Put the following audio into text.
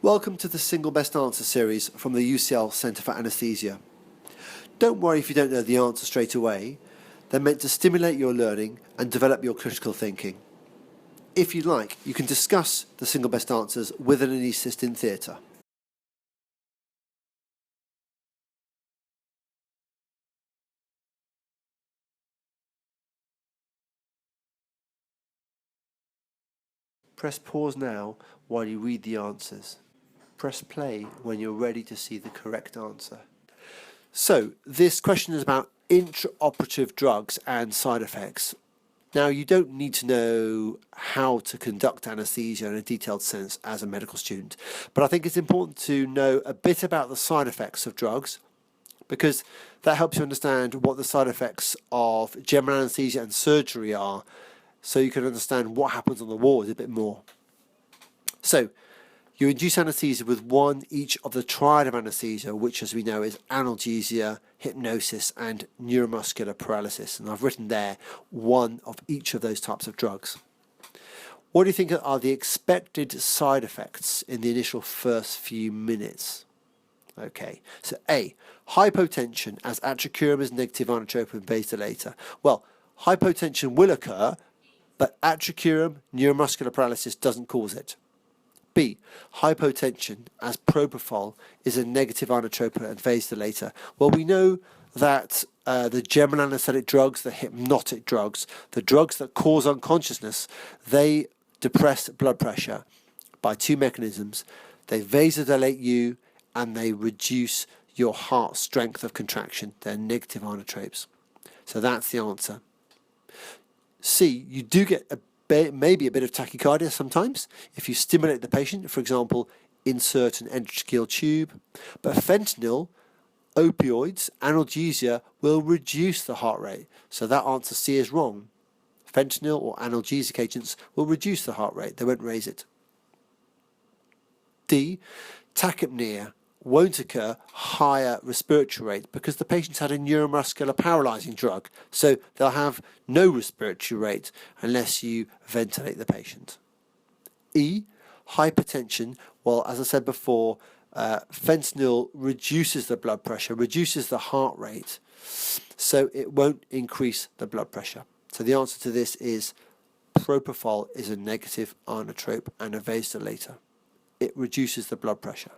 Welcome to the Single Best Answer series from the UCL Centre for Anaesthesia. Don't worry if you don't know the answer straight away. They're meant to stimulate your learning and develop your critical thinking. If you like, you can discuss the single best answers with an anaesthetist in theatre. Press pause now while you read the answers. Press play when you're ready to see the correct answer. So, this question is about intraoperative drugs and side effects. Now, you don't need to know how to conduct anaesthesia in a detailed sense as a medical student, but I think it's important to know a bit about the side effects of drugs, because that helps you understand what the side effects of general anaesthesia and surgery are, so you can understand what happens on the wards a bit more. So, you induce anaesthesia with one each of the triad of anaesthesia, which, as we know, is analgesia, hypnosis, and neuromuscular paralysis. And I've written there one of each of those types of drugs. What do you think are the expected side effects in the initial first few minutes? Okay, so A, hypotension, as atricurum is negative inotrope and vasodilator. Well, hypotension will occur, but atricurum, neuromuscular paralysis doesn't cause it. B, hypotension, as propofol is a negative inotrope and vasodilator. Well, we know that the general anesthetic drugs, the hypnotic drugs, the drugs that cause unconsciousness, they depress blood pressure by two mechanisms. They vasodilate you and they reduce your heart strength of contraction. They're negative inotropes. So that's the answer. C, you do get maybe a bit of tachycardia sometimes if you stimulate the patient, for example, insert an endotracheal tube. But fentanyl, opioids, analgesia will reduce the heart rate. So that answer C is wrong. Fentanyl or analgesic agents will reduce the heart rate. They won't raise it. D, tachypnea won't occur higher respiratory rate because the patient's had a neuromuscular paralyzing drug, so they'll have no respiratory rate unless you ventilate the patient. E, hypertension. Well, as I said before, fentanyl reduces the blood pressure, reduces the heart rate, so it won't increase the blood pressure. So the answer to this is propofol is a negative inotrope and a vasodilator. It reduces the blood pressure.